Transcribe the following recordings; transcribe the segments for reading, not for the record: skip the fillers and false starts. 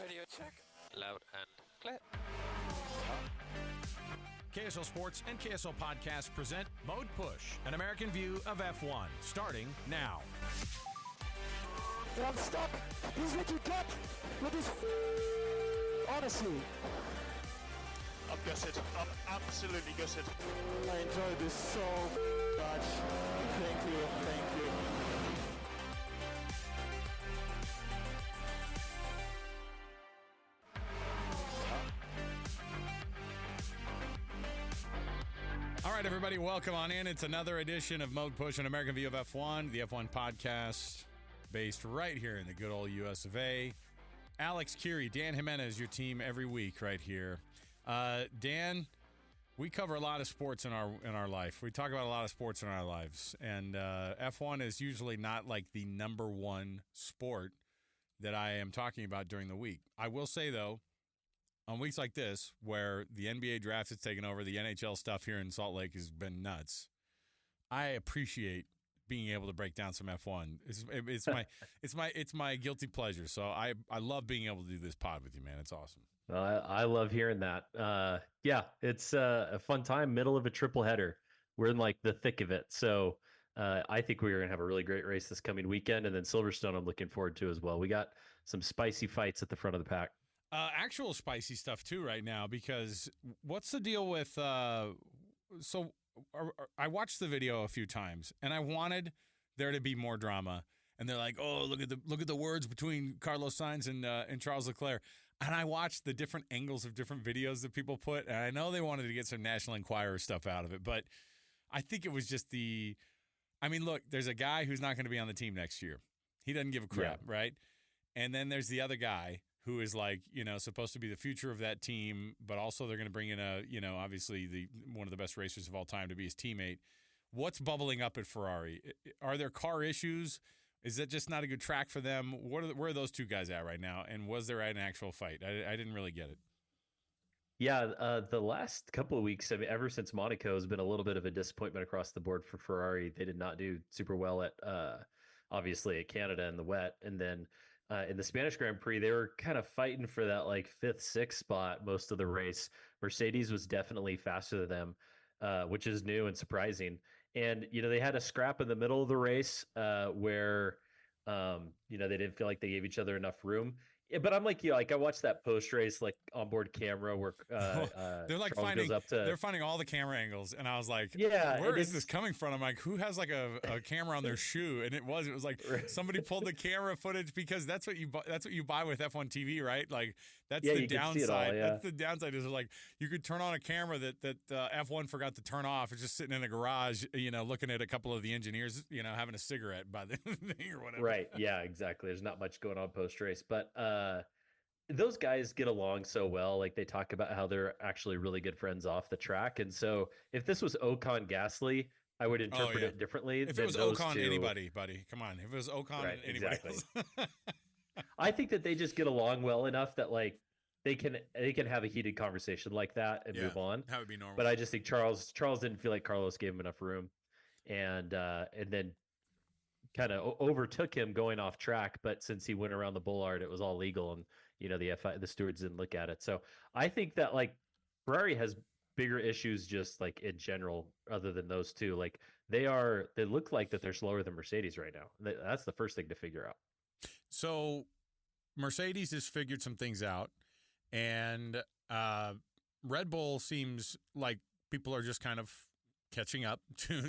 Radio check. Loud and clear. KSL Sports and KSL Podcast present Mode Push, an American view of F1, starting now. I'm stuck. This is what you get with this Odyssey. I'm gutted. I'm absolutely gutted. I enjoyed this so much. Thank you. Thank you. All right, everybody, welcome on in. It's another edition of Mode Push, an American view of F1, the F1 podcast based right here in the good old US of A. Alex, Kirry, Dan JImenez, your team every week right here. Dan, we cover a lot of sports in our life. We talk about a lot of sports in our lives, and F1 is usually not like the number one sport that I am talking about during the week. I will say, though, on weeks like this, where the NBA draft has taken over, the NHL stuff here in Salt Lake has been nuts. I appreciate being able to break down some F1. It's my guilty pleasure. So I love being able to do this pod with you, man. It's awesome. I love hearing that. Yeah, it's a fun time, middle of a triple header. We're in like the thick of it. So I think we're going to have a really great race this coming weekend. And then Silverstone I'm looking forward to as well. We got some spicy fights at the front of the pack. Actual spicy stuff too right now, because what's the deal with so I watched the video a few times and I wanted there to be more drama, and they're like, oh, look at the words between Carlos Sainz and Charles Leclerc, and I watched the different angles of different videos that people put, and I know they wanted to get some National Enquirer stuff out of it, but I think it was just look, there's a guy who's not going to be on the team next year. He doesn't give a crap, right? And then there's the other guy who is like, supposed to be the future of that team, but also they're going to bring in obviously one of the best racers of all time to be his teammate. What's bubbling up at Ferrari? Are there car issues? Is that just not a good track for them? Where are those two guys at right now? And was there an actual fight? I didn't really get it. Yeah, the last couple of weeks, ever since Monaco, has been a little bit of a disappointment across the board for Ferrari. They did not do super well at, obviously, at Canada in the wet. And then in the Spanish Grand Prix, they were kind of fighting for that like 5th, 6th spot most of the race. Mercedes was definitely faster than them, which is new and surprising. And, they had a scrap in the middle of the race where, they didn't feel like they gave each other enough room. Yeah, but I'm like, I watched that post race like onboard camera where they're like they're finding all the camera angles, and I was like, where is this coming from? I'm like, who has like a camera on their shoe? And it was like somebody pulled the camera footage, because that's what you buy with F1 TV, right? Like that's the downside. That's the downside, is like you could turn on a camera that F1 forgot to turn off. It's just sitting in a garage, looking at a couple of the engineers, having a cigarette by the thing or whatever. Right. Yeah, exactly. There's not much going on post race, but those guys get along so well. Like they talk about how they're actually really good friends off the track. And so if this was Ocon Gasly, I would interpret it differently. If it was Ocon anybody, buddy, come on. If it was Ocon anybody else. I think that they just get along well enough that like they can have a heated conversation like that and move on. That would be normal. But I just think Charles didn't feel like Carlos gave him enough room, and then kind of overtook him going off track. But since he went around the bollard, it was all legal, and the stewards didn't look at it. So I think that like Ferrari has bigger issues just like in general other than those two. Like they look like that they're slower than Mercedes right now. That's the first thing to figure out. So Mercedes has figured some things out, and Red Bull seems like people are just kind of catching up to,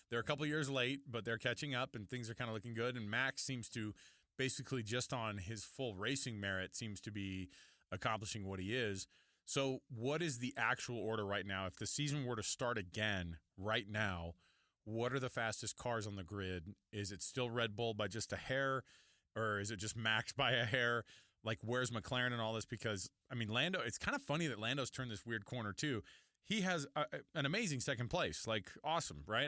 they're a couple of years late, but they're catching up and things are kind of looking good. And Max seems to basically just on his full racing merit seems to be accomplishing what he is. So what is the actual order right now? If the season were to start again right now, what are the fastest cars on the grid? Is it still Red Bull by just a hair, or is it just Max by a hair? Like, where's McLaren and all this? Because, Lando, it's kind of funny that Lando's turned this weird corner too. He has an amazing second place, like awesome, right?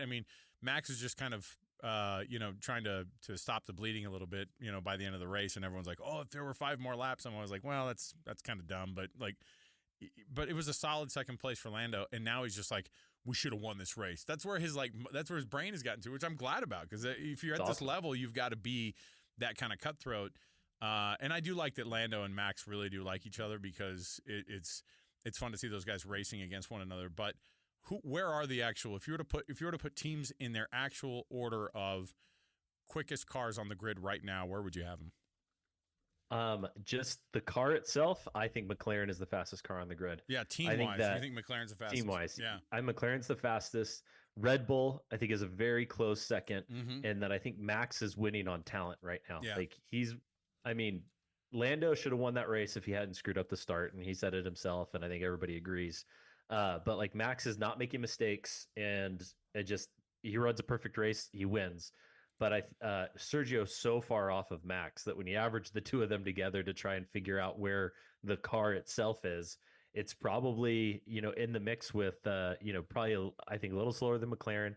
Max is just kind of, trying to stop the bleeding a little bit, by the end of the race, and everyone's like, oh, if there were 5 more laps, I was like, well, that's kind of dumb, but it was a solid second place for Lando, and now he's just like, we should have won this race. That's where his brain has gotten to, which I'm glad about, because if you're at this level, you've got to be that kind of cutthroat. And I do like that Lando and Max really do like each other because it's fun to see those guys racing against one another. But where are the actual? If you were to put teams in their actual order of quickest cars on the grid right now, where would you have them? Just the car itself, I think McLaren is the fastest car on the grid. Yeah, team wise, I think McLaren's the fastest. Team wise, yeah, McLaren's the fastest. Red Bull, I think, is a very close second, and then I think Max is winning on talent right now. Yeah. Like Lando should have won that race if he hadn't screwed up the start, and he said it himself, and I think everybody agrees. But like Max is not making mistakes, and he runs a perfect race, he wins. But Sergio's so far off of Max that when you average the two of them together to try and figure out where the car itself is, it's probably, in the mix with, probably, I think, a little slower than McLaren.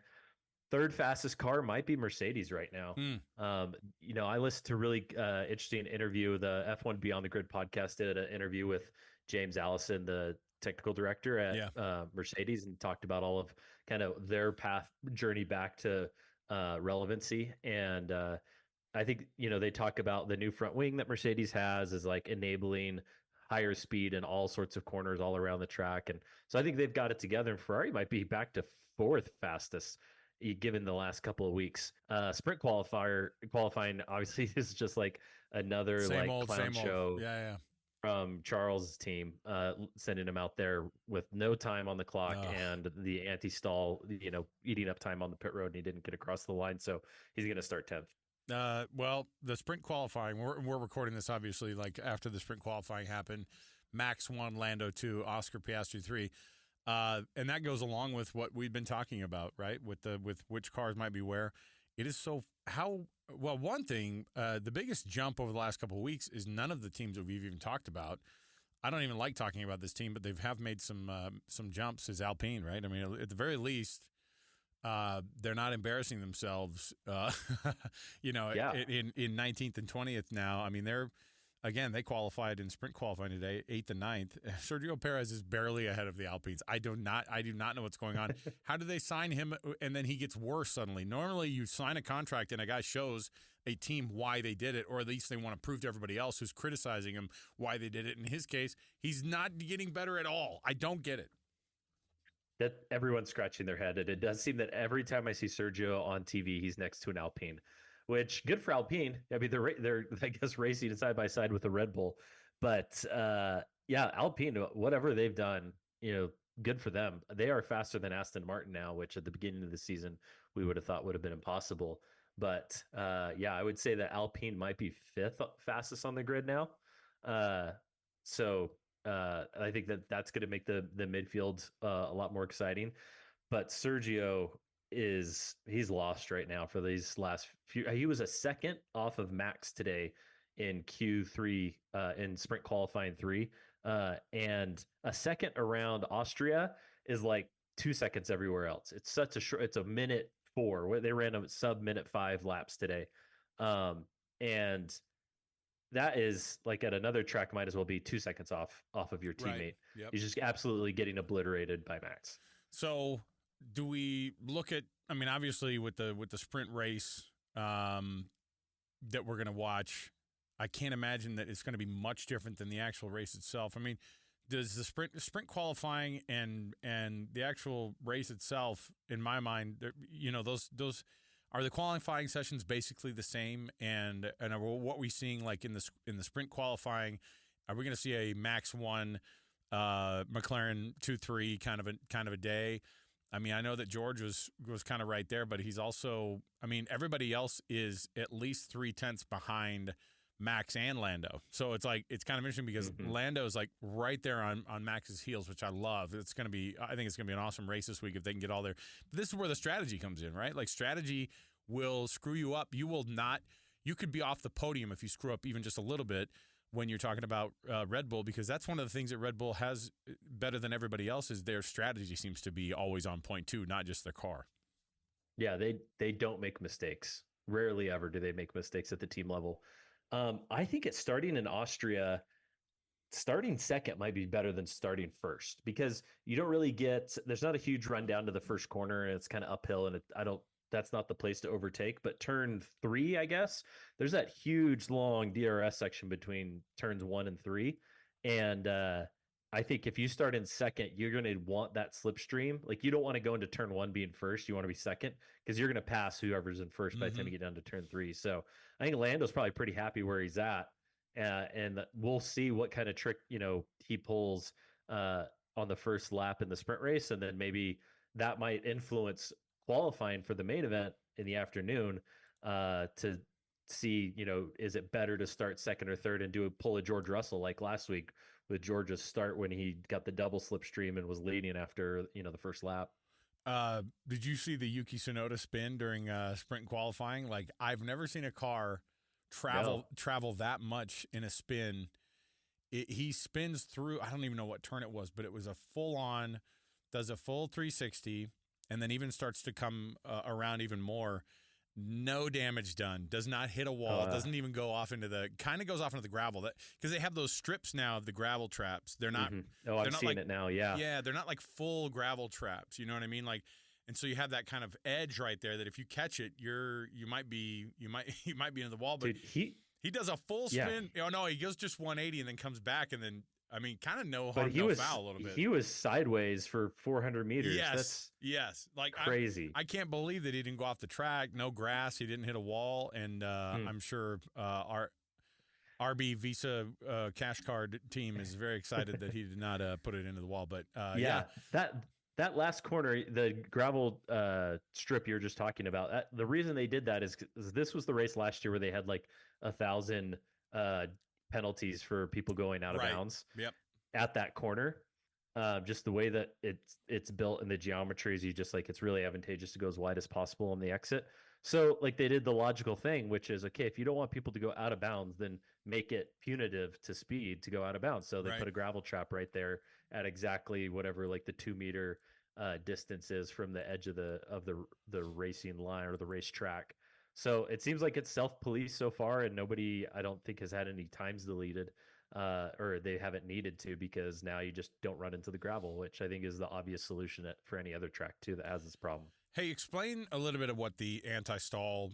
Third fastest car might be Mercedes right now. I listened to a really interesting interview. The F1 Beyond the Grid podcast did an interview with James Allison, the technical director at Mercedes, and talked about all of kind of their journey back to relevancy. And I think, they talk about the new front wing that Mercedes has is like enabling higher speed in all sorts of corners all around the track. And so I think they've got it together, and Ferrari might be back to fourth fastest given the last couple of weeks. Sprint qualifying obviously is just like another clown show. Yeah. From Charles' team, sending him out there with no time on the clock and the anti-stall, eating up time on the pit road, and he didn't get across the line, so he's going to start 10th. Well, the sprint qualifying, we're recording this obviously like after the sprint qualifying happened. Max 1, Lando 2, Oscar Piastri 3. And that goes along with what we've been talking about, right? With which cars might be where. It is one thing, the biggest jump over the last couple of weeks is none of the teams that we've even talked about. I don't even like talking about this team, but they have made some jumps, is Alpine, right? I mean, at the very least, they're not embarrassing themselves, in 19th and 20th now. I mean, they qualified in sprint qualifying today, 8th and 9th. Sergio Perez is barely ahead of the Alpines. I do not know what's going on. How do they sign him and then he gets worse suddenly? Normally you sign a contract and a guy shows a team why they did it, or at least they want to prove to everybody else who's criticizing him why they did it. In his case, he's not getting better at all. I don't get it. That everyone's scratching their head. And it does seem that every time I see Sergio on TV, he's next to an Alpine. Which good for Alpine. I mean, they're I guess racing side by side with the Red Bull, but Alpine, whatever they've done, good for them. They are faster than Aston Martin now, which at the beginning of the season we would have thought would have been impossible. But I would say that Alpine might be fifth fastest on the grid now. So I think that's going to make the midfield a lot more exciting. But Sergio he's lost right now for these last few. He was a second off of Max today in Q3 in sprint qualifying 3, and a second around Austria is like 2 seconds everywhere else. It's such a short. It's a minute 4. Where they ran a sub minute 5 laps today, and that is like at another track might as well be 2 seconds off of your teammate. Right. Yep. He's just absolutely getting obliterated by Max. So do we look at, I mean, obviously with the sprint race that we're going to watch, I can't imagine that it's going to be much different than the actual race itself. I mean, does the sprint qualifying and the actual race itself, in my mind, those are the qualifying sessions basically the same? And are what we're seeing like in the sprint qualifying, are we going to see a Max 1, McLaren 2-3 kind of a day? I mean, I know that George was kind of right there, but he's also, I mean, everybody else is at least 0.3 behind Max and Lando. So it's kind of interesting because Lando is like right there on Max's heels, which I love. I think it's going to be an awesome race this week if they can get all there. But this is where the strategy comes in, right? Like strategy will screw you up. You could be off the podium if you screw up even just a little bit when you're talking about Red Bull, because that's one of the things that Red Bull has better than everybody else is their strategy seems to be always on point too, not just their car. Yeah, they don't make mistakes. Rarely ever do they make mistakes at the team level. I think it's starting in Austria, starting second might be better than starting first because you don't really there's not a huge run down to the first corner and it's kind of uphill and I don't that's not the place to overtake. But turn 3, I guess, there's that huge long DRS section between turns 1 and 3. And I think if you start in second, you're going to want that slipstream. Like, you don't want to go into turn 1 being first. You want to be second because you're going to pass whoever's in 1st by the time you get down to turn 3. So I think Lando's probably pretty happy where he's at. And we'll see what kind of trick, he pulls on the first lap in the sprint race. And then maybe that might influence qualifying for the main event in the afternoon to see, is it better to start second or third and pull a George Russell like last week with George's start when he got the double slipstream and was leading after, the first lap. Did you see the Yuki Tsunoda spin during sprint qualifying? Like, I've never seen a car travel that much in a spin. He spins through, I don't even know what turn it was, but it was a does a full 360, and then even starts to come around even more. No damage done. Does not hit a wall. Doesn't even go off into kind of goes off into the gravel. Because they have those strips now of the gravel traps. They're not. I'm seeing it now. Yeah. Yeah, they're not like full gravel traps. You know what I mean? Like, and so you have that kind of edge right there that if you catch it, you might be into the wall. But dude, he does a full spin. Oh no, he goes just 180 and then comes back and then. I mean, kind of no harm, no foul a little bit. He was sideways for 400 meters. Yes. Like, crazy. I can't believe that he didn't go off the track. No grass. He didn't hit a wall. And I'm sure our RB Visa cash card team is very excited that he did not put it into the wall. But that last corner, the gravel strip you're just talking about, the reason they did that is this was the race last year where they had like 1,000 penalties for people going out of bounds at that corner. Just the way that it's built and the geometries, it's really advantageous to go as wide as possible on the exit. So like they did the logical thing, which is, okay, if you don't want people to go out of bounds, then make it punitive to speed to go out of bounds. So they put a gravel trap right there at exactly whatever like the 2 meter distance is from the edge of the racing line or the racetrack. So it seems like it's self-police so far, and nobody, I don't think, has had any times deleted, or they haven't needed to, because now you just don't run into the gravel, which I think is the obvious solution for any other track too that has this problem. Hey, explain a little bit of what the anti-stall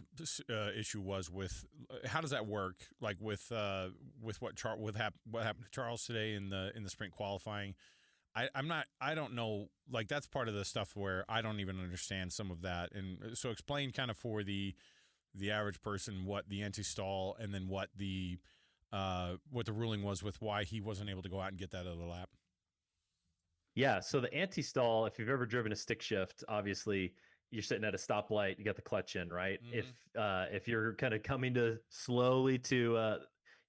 issue was with. How does that work? Like with what happened to Charles today in the sprint qualifying. I don't know. Like, that's part of the stuff where I don't even understand some of that, and so explain kind of for the average person what the anti-stall and then what the ruling was with why he wasn't able to go out and get that other lap. Yeah, so the anti-stall, if you've ever driven a stick shift, obviously you're sitting at a stoplight, you got the clutch in, right? If you're kind of coming to slowly to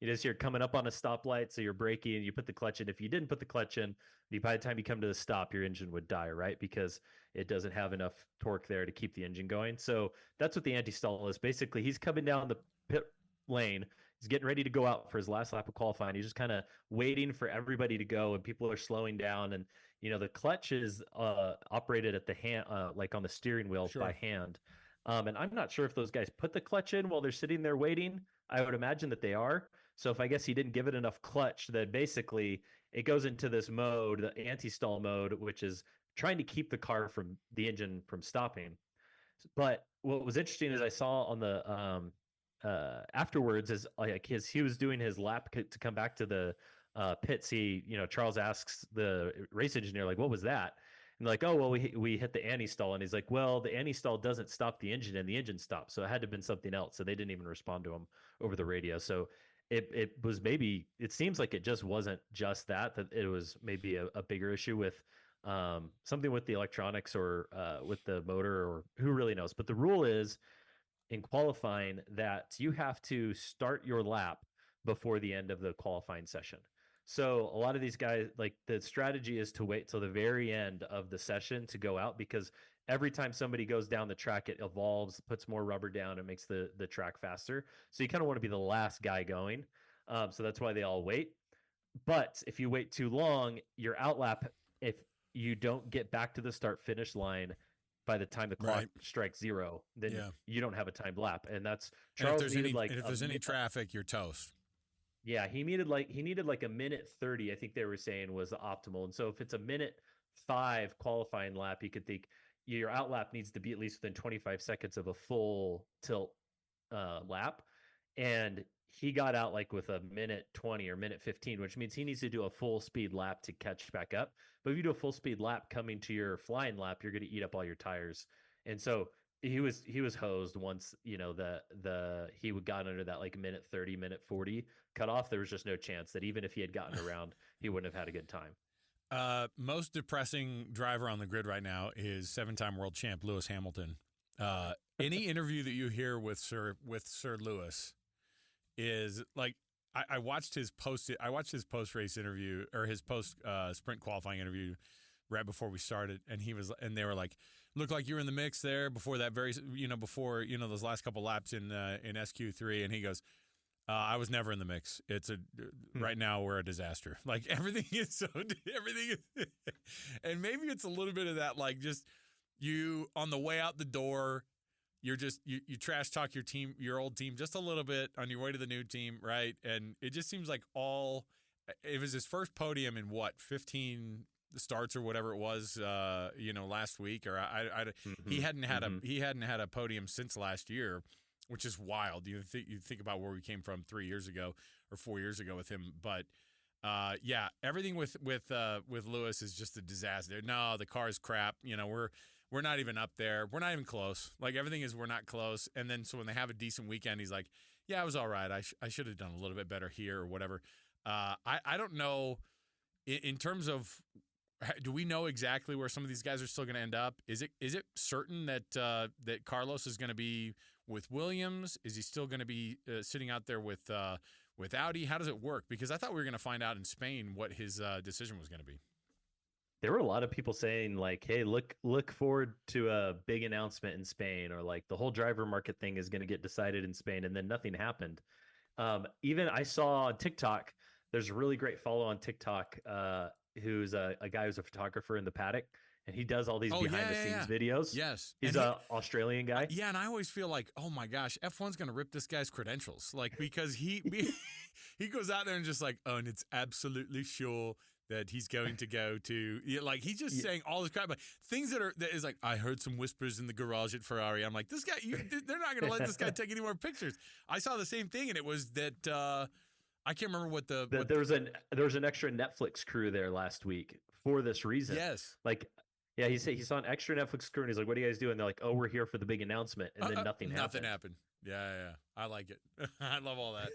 you're coming up on a stoplight, so you're braking and you put the clutch in. If you didn't put the clutch in, by the time you come to the stop, your engine would die, right? Because it doesn't have enough torque there to keep the engine going. So that's what the anti-stall is. Basically, he's coming down the pit lane. He's getting ready to go out for his last lap of qualifying. He's just kind of waiting for everybody to go, and people are slowing down. And, the clutch is operated at the hand, like on the steering wheel by hand. And I'm not sure if those guys put the clutch in while they're sitting there waiting. I would imagine that they are. So if I guess he didn't give it enough clutch, then basically it goes into this mode, the anti-stall mode, which is trying to keep the engine from stopping. But what was interesting is I saw on the afterwards is like he was doing his lap to come back to the pits. Charles asks the race engineer, like, what was that? And like, oh, well, we hit the anti-stall. And he's like, well, the anti-stall doesn't stop the engine, and the engine stops. So it had to have been something else. So they didn't even respond to him over the radio. So it was maybe, it seems like it just wasn't just that it was maybe a bigger issue with something with the electronics or with the motor, or who really knows. But the rule is in qualifying that you have to start your lap before the end of the qualifying session. So a lot of these guys, like, the strategy is to wait till the very end of the session to go out, because every time somebody goes down the track, it evolves, puts more rubber down, and makes the track faster. So you kind of want to be the last guy going. So that's why they all wait. But if you wait too long, your outlap, if you don't get back to the start-finish line by the time the clock strikes 0, then you don't have a timed lap. And that's Charles. If there's any traffic, you're toast. Yeah, he needed like a minute 30, I think they were saying, was the optimal. And so if it's a minute 5 qualifying lap, you could think your out lap needs to be at least within 25 seconds of a full tilt lap. And he got out like with a minute 20 or minute 15, which means he needs to do a full speed lap to catch back up. But if you do a full speed lap coming to your flying lap, you're going to eat up all your tires. And so he was hosed once, he got under that like minute 30, minute 40 cutoff. There was just no chance that even if he had gotten around, he wouldn't have had a good time. Most depressing driver on the grid right now is 7-time world champ Lewis Hamilton. Any interview that you hear with Sir Lewis is like, I watched his post race interview, or his post sprint qualifying interview right before we started, and they were like, looked like you were in the mix there before that before those last couple laps in SQ3, and he goes, I was never in the mix. Right now we're a disaster. Like everything is, and maybe it's a little bit of that, like just you on the way out the door, you're just, you trash talk your old team just a little bit on your way to the new team. Right. And it just seems like it was his first podium in 15 starts or whatever it was, last week, or he hadn't had a podium since last year, which is wild. You think about where we came from 3 years ago or 4 years ago with him. But everything with Lewis is just a disaster. No, the car is crap. We're not even up there. We're not even close. Like everything is, we're not close. And then so when they have a decent weekend, he's like, yeah, I was all right. I should have done a little bit better here or whatever. I don't know in terms of, do we know exactly where some of these guys are still going to end up? Is it certain that Carlos is going to be with Williams? Is he still going to be sitting out there with Audi? How does it work? Because I thought we were going to find out in Spain what his decision was going to be. There were a lot of people saying like, hey, look forward to a big announcement in Spain, or like the whole driver market thing is going to get decided in Spain, and then nothing happened. Even I saw on TikTok, there's a really great follow on TikTok who's a guy who's a photographer in the paddock, and he does all these behind the scenes videos. Yes. He's an Australian guy. Yeah, and I always feel like, oh my gosh, F1's going to rip this guy's credentials. Like, because he goes out there and just like, oh, and it's absolutely sure that he's going to go to, like, he's just saying all this crap, but things that is like, I heard some whispers in the garage at Ferrari. I'm like, this guy, they're not going to let this guy take any more pictures. I saw the same thing, and it was that, I can't remember what there was an extra Netflix crew there last week for this reason. Yes. Like, yeah, he said he saw an extra Netflix crew, and he's like, what do you guys do? And they're like, oh, we're here for the big announcement. And then nothing happened. Nothing happened. Yeah. I like it. I love all that.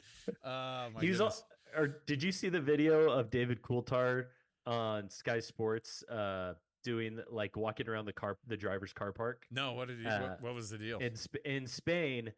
My goodness. Did you see the video of David Coulthard on Sky Sports doing, like, walking around the driver's car park? No, what did he? What was the deal? In Spain.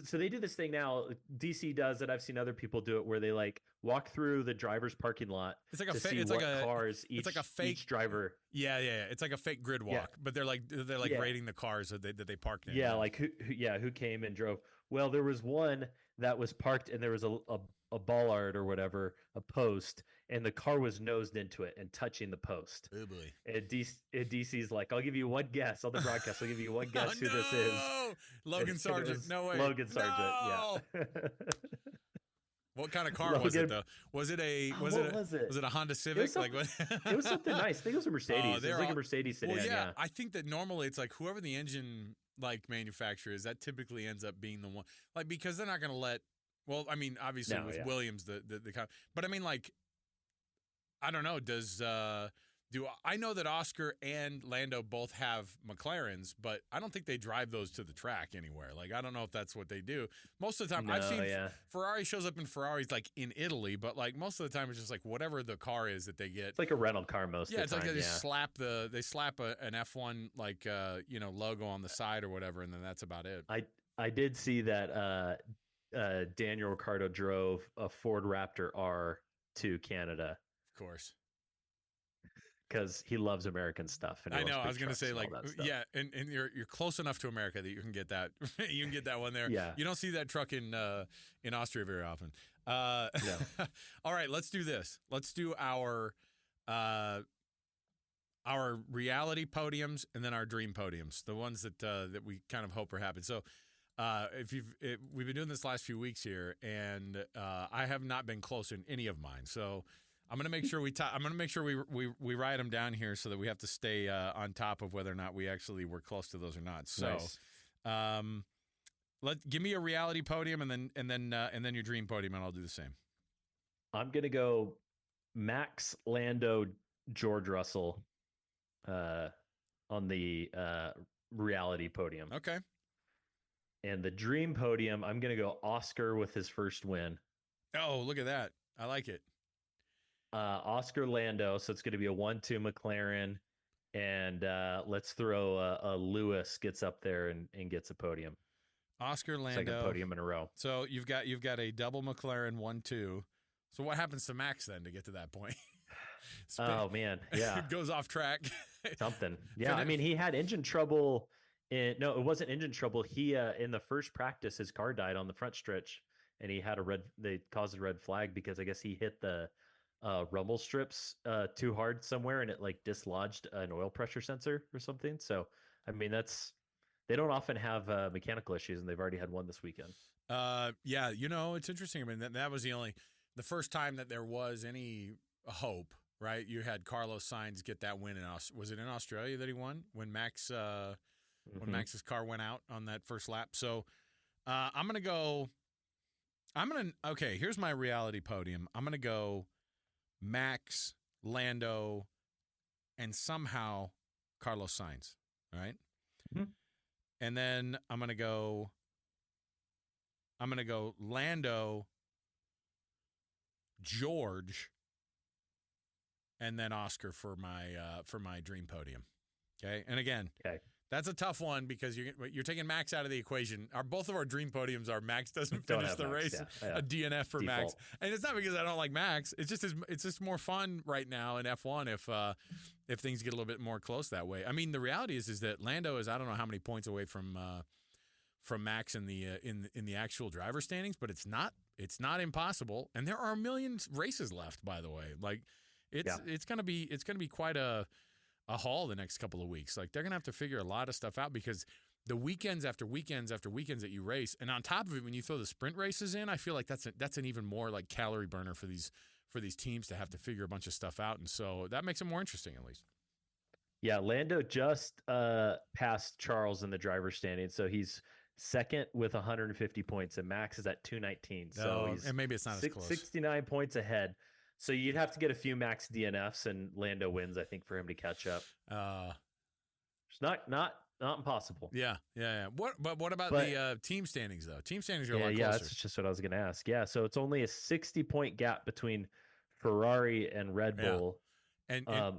So they do this thing now. DC does it. I've seen other people do it, where they like walk through the driver's parking lot. It's like a fake. It's like cars. It's like a fake each driver. Yeah. It's like a fake grid walk, but they're rating the cars that they parked in. Yeah, like who came and drove. Well, there was one that was parked, and there was a bollard or whatever, a post, and the car was nosed into it and touching the post. Oh boy! And DC's like, I'll give you one guess on the broadcast. I'll give you one guess who this is. Logan Sargent. No way. Logan Sargent. No! Yeah. What kind of car was it though? Was it a was it a Honda Civic? It was something nice. I think it was a Mercedes. It was like a Mercedes sedan. Well, yeah, I think that normally it's like whoever the engine like manufacturer is, that typically ends up being the one, like, because they're not going to let. Well, I mean, obviously Williams, but I mean, like, I don't know. I know that Oscar and Lando both have McLarens, but I don't think they drive those to the track anywhere. Like, I don't know if that's what they do. Most of the time, I've seen Ferrari shows up in Ferraris like in Italy, but like most of the time it's just like whatever the car is that they get. It's like a rental car most of the time. Yeah, it's like they slap an F1 like logo on the side or whatever, and then that's about it. I did see that Daniel Ricciardo drove a Ford Raptor R to Canada. Of course. Because he loves American stuff. And I know. I was going to say, like, yeah, and you're close enough to America that you can get that. You can get that one there. Yeah. You don't see that truck in Austria very often. No. All right, let's do this. Let's do our reality podiums and then our dream podiums, the ones that we kind of hope are happen. So, we've been doing this last few weeks here, and I have not been close in any of mine. So I'm gonna make sure we write them down here so that we have to stay on top of whether or not we actually were close to those or not. So, Nice. give me a reality podium and then your dream podium, and I'll do the same. I'm gonna go Max, Lando, George Russell on the reality podium. Okay. And the dream podium, I'm gonna go Oscar with his first win. Oh, look at that! I like it. Oscar, Lando, so it's going to be a 1-2 McLaren, and let's throw a Lewis gets up there and gets a podium. Oscar, Lando, second podium in a row. So you've got a double McLaren 1-2. So what happens to Max then to get to that point? Oh man, yeah, goes off track. Something. Yeah, I mean he had engine trouble. No, it wasn't engine trouble. He in the first practice his car died on the front stretch, and he had they caused a red flag because I guess he hit the rumble strips too hard somewhere, and it like dislodged an oil pressure sensor or something. So I mean they don't often have mechanical issues, and they've already had one this weekend. Yeah, it's interesting. I mean that was the first time that there was any hope, right? You had Carlos Sainz get that win was it in Australia that he won when Max when Max's car went out on that first lap. So okay, here's my reality podium. I'm gonna go Max, Lando, and somehow Carlos Sainz, right? Mm-hmm. And then I'm gonna go Lando, George, and then Oscar for my dream podium. Okay, and again, that's a tough one because you're taking Max out of the equation. Both of our dream podiums are Max doesn't finish the race, a DNF for Default. Max, and it's not because I don't like Max. It's just more fun right now in F1 if things get a little bit more close that way. I mean, the reality is that Lando is I don't know how many points away from Max in the actual driver standings, but it's not impossible, and there are a million races left. By the way, like it's gonna be quite a haul the next couple of weeks. Like they're gonna have to figure a lot of stuff out because the weekends after weekends after weekends that you race, and on top of it, when you throw the sprint races in, I feel like that's an even more like calorie burner for these teams to have to figure a bunch of stuff out, and so that makes it more interesting at least. Yeah, Lando just passed Charles in the driver's standing, so he's second with 150 points, and Max is at 219. So he's and maybe it's not as close. 69 points ahead. So you'd have to get a few Max DNFs, and Lando wins, I think, for him to catch up. It's not impossible. Yeah. What about the team standings though? Team standings are a lot closer. Yeah, that's just what I was going to ask. Yeah, so it's only a 60-point gap between Ferrari and Red Bull,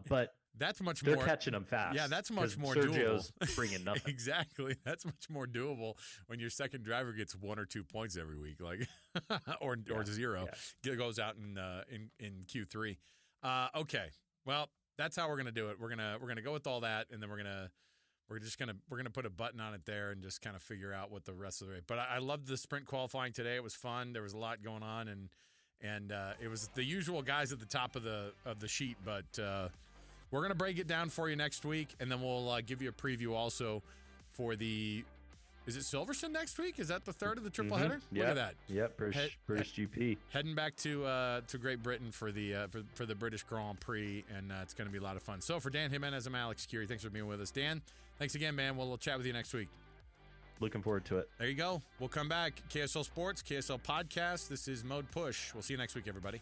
but that's much they're more. They're catching them fast. Yeah, that's much more Sergio's doable. Bringing nothing. Exactly, that's much more doable when your second driver gets 1 or 2 points every week, like or zero. Yeah. Goes out in Q3. Okay, well, that's how we're gonna do it. We're gonna go with all that, and then we're gonna put a button on it there and just kind of figure out what the rest of the race. But I loved the sprint qualifying today. It was fun. There was a lot going on, and it was the usual guys at the top of the sheet, but. We're going to break it down for you next week, and then we'll give you a preview also for is it Silverstone next week? Is that the third of the triple header? Look at that. Yep, British GP. Heading back to Great Britain for the British Grand Prix, and it's going to be a lot of fun. So for Dan JImenez, I'm Alex Kirry. Thanks for being with us. Dan, thanks again, man. We'll chat with you next week. Looking forward to it. There you go. We'll come back. KSL Sports, KSL Podcast. This is Mode Push. We'll see you next week, everybody.